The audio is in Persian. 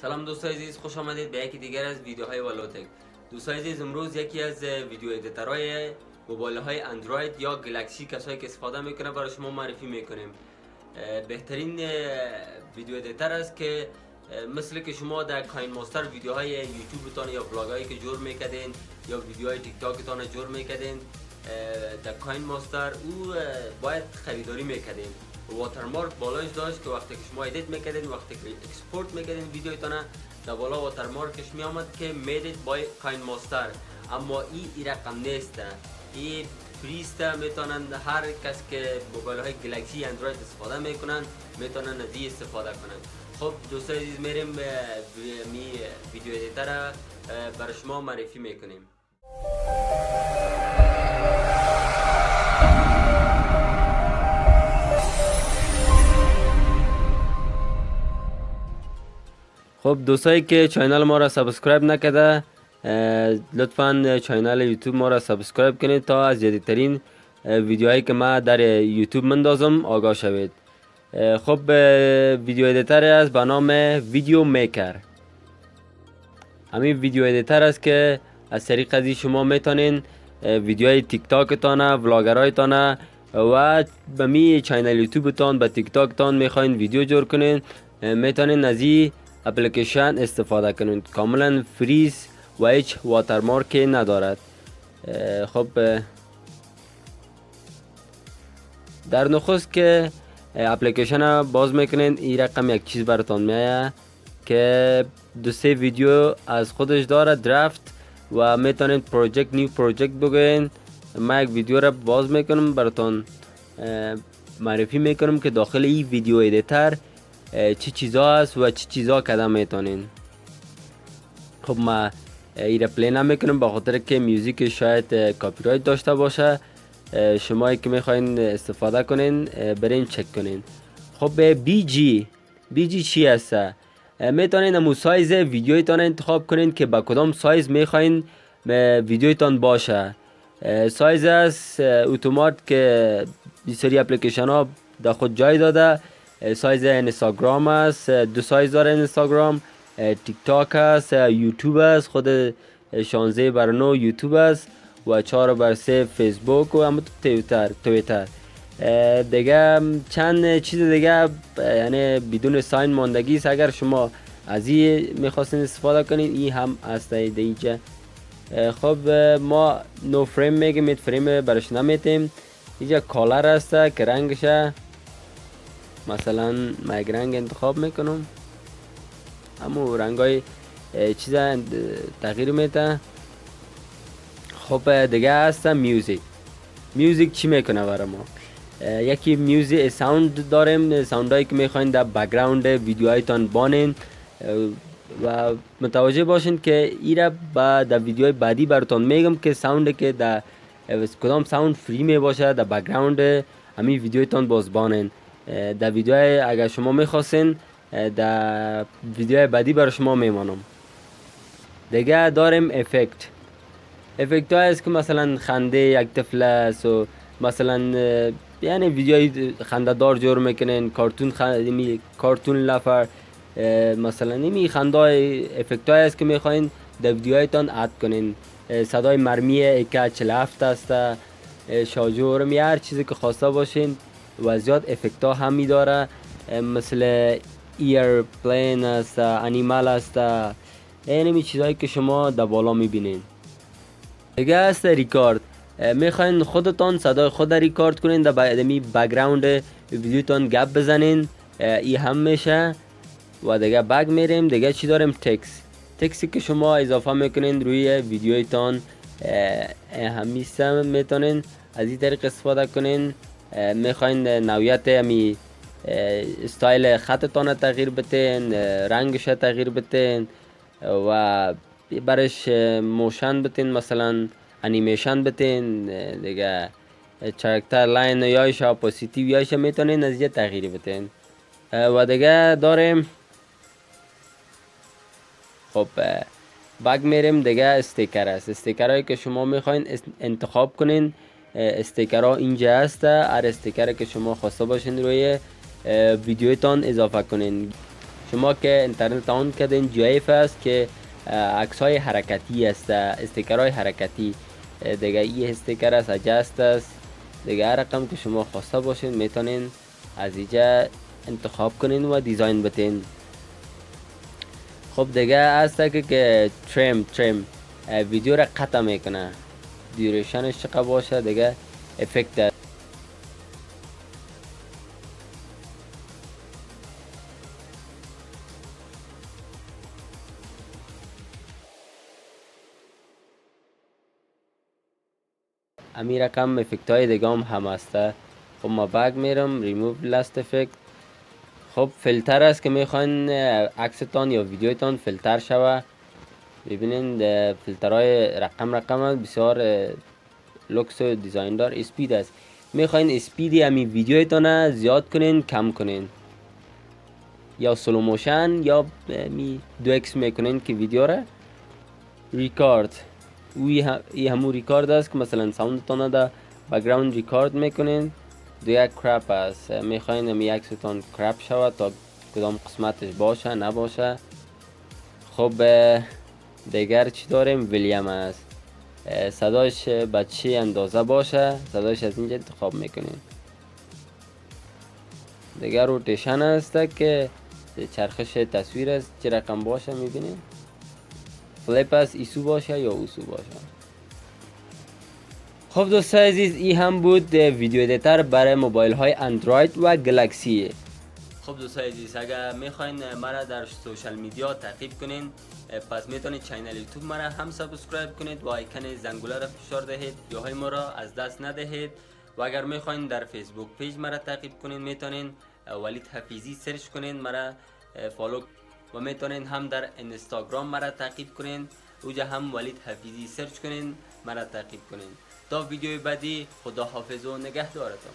سلام دوستای عزیز، خوش آمدید به یکی دیگر از ویدیوهای ولاگ. دوستای عزیز، امروز یکی از ویدیو ادیترهای موبایل های اندروید یا گلکسی کسایی که استفاده میکنه برای شما معرفی میکنیم. بهترین ویدیو ادیتر است که مثل که شما در کاین ماستر ویدیوهای یوتیوبتان یا ولاگایی که جور میکردین یا ویدیوهای تیک تاکتان جور میکردین، در کاین ماستر او باید خریداری میکردین. واترمارک بالاش داشت که وقتی که شما ادیت میکردین، وقتی که اکسپورت میکردین ویدیوتان، در بالا واترمارکش میامد که میدید بای کاین ماستر. اما این رقم نیست، این فریست. میتونن هر کس که موبایل های گلکسی اندروید استفاده میکنن میتونن از این استفاده کنن. خب دوستان عزیز، میریم می ویدیو ادیتر برای شما معرفی میکنیم. خب دوستایی که چینل ما را سابسکرایب نکرده، لطفاً چینل یوتیوب ما را سابسکرایب کنید تا از جدیدترین ویدیوهایی که ما در یوتیوب مندازم آگاه شوید. خب ویدیو ادیتر است به نام ویدیو میکر. همین ویدیو ادیتر است که از طریق ازی شما میتونین ویدیوهای تیک تاک تانه، ولاگرای تانه و به می چینل یوتیوب تان به تیک تاک تان میخواین ویدیو جور کنین، میتونین از این اپلیکیشن استفاده کنید. کاملا فریز و هیچ واترمارک ندارد. خب در نخست که اپلیکیشن باز میکنین، این رقم یک چیز براتون میاد که دو سه ویدیو از خودش داره، درافت، و میتونید پروژکت نیو پروژکت بگوین. من یک ویدیو را باز میکنم براتون معرفی میکنم که داخل این ویدیو ادیتر چی چیزا هست و چی چیزا کدام میتونین. خب ما این را پلی نمیکنم به خاطر که میوزیک شاید کاپی رایت داشته باشه. شمایی که میخواین استفاده کنین برین چک کنین. خب بی جی چی هست؟ میتونین امو سایز ویدیویتان انتخاب کنین که با کدام سایز میخواین ویدیویتان باشه. سایز است اتومات که بسیاری اپلیکیشن ها در خود جای داده. سایز اینستاگرام است، دو سایز داره اینستاگرام، تیک تاک است، یوتیوب است، خود 16:9 یوتیوب است و 4:3 فیسبوک و هم تویتر. دیگه چند چیز دیگه یعنی بدون ساین ماندگی است. اگر شما از این میخواستین استفاده کنین این هم است دیگه. خب ما نو فریم میگیم، میت فریم برش نمیتیم. اینجا کالر است که رنگشه مثلا من یک رنگ انتخاب میکنم، همون رنگ های چیز تغییر میده. خب دیگه هست میوزیک چی میکنه برای ما؟ یکی میوزیک ساوند داریم، ساوند هایی که میخواین در بکگراند ویدیوهایتان بانین و متوجه باشین که ایره در ویدیوهای بعدی براتون میگم که ساوند که در کدام ساوند فری می باشه در بکگراند همین ویدیوهایتان باز بانین. در ویدیوهای اگر شما میخواستین در ویدیوهای بعدی برای شما میمانم. دیگه داریم افکت های است که مثلا خنده یک طفل است و مثلا یعنی ویدیوهای خنده دار جور میکنین، کارتون لفر مثلا نمی خنده افکت های است که میخواین در ویدیوهایتان اد کنین. صدای مرمی AK-47 است، شاجور، هر چیزی که خواسته باشین. و زیاد افکت ها هم می داره، مثل ایرپلین است، انیمال است، اینمی چیزهایی که شما در بالا می بینین. دیگه است ریکارد. میخواین خودتان صدای خود ریکارد کنین در بکگراند ویدیوتان گپ بزنین، ای هم میشه. و دیگه بک میریم. دیگه چی داریم؟ تکسی که شما اضافه میکنین روی ویدیویتان همیشه میتونین از این طریق استفاده کنین. میخواین نوعیت همی استایل خطتان تغییر بتین، رنگش تغییر بتین و برش موشن بتین، مثلا انیمیشن بتین. دیگه چرکتر لاین یایش اپوزیتیو یایش میتونین از اینجا تغییر بتین. و دیگه داریم خب بک میریم. دیگه استیکر است. استیکرهایی که شما میخواین انتخاب کنین، استیکرها اینجا هست. هر استیکر که شما خواسته باشین روی ویدیویتان اضافه کنین. شما که اینترنت آن کردین جیف است که عکس های حرکتی است، استیکر های حرکتی دیگه. این استیکر است، اجست است دیگه. هر رقم که شما خواسته باشین میتونین از اینجا انتخاب کنین و دیزاین بتین. خب دیگه است که تریم ویدیو را قطع میکنه، دیوریشنش چقدر باشه دیگه. افکت امی رقم افکت های دیگه هم هسته. خب ما بک میرم ریموو لاست افکت. خب فیلتر است که میخواین عکستان یا ویدیوتان فیلتر شوه. ببینین فیلترهای رقم بسیار لوکس و دیزاین دار. اسپید است، میخواین اسپیدی امی ویدیوتان زیاد کنین کم کنین، یا سلو موشن یا می 2x میکنین که ویدیو را ریکارد. ای همون ریکارد است که مثلا ساوندتان دا بکگراند ریکارد میکنین. دیگه کرپ است، میخواین امی عکستان کرپ شود تا کدام قسمتش باشه نباشه. خب دیگر چی داریم؟ ویلیام است، صداش بچه اندازه باشه، صداش از اینجا انتخاب میکنین. دیگر روتیشن است که چرخش تصویر است چه رقم باشه میبینین. فلیپ است، ایسو باشه یا اوسو باشه. خب دوستان عزیز، این هم بود ویدیو ایدیتر برای موبایل های اندروید و گلکسی. خب دوستان عزیز، اگر میخواین مرا در سوشال میدیا تعقیب کنین، پس میتونید چینل یوتیوب مرا هم سابسکرایب کنید و آیکن زنگوله را فشار دهید، ویدیوهای ما را از دست ندهید. و اگر میخواین در فیسبوک پیج مرا تعقیب کنین، میتونین ولید حفیظی سرچ کنین مرا فالو، و میتونین هم در اینستاگرام مرا تعقیب کنین، اوجا هم ولید حفیظی سرچ کنین مرا تعقیب کنین. تا ویدیوی بعدی، خدا حافظ و نگهدارتان.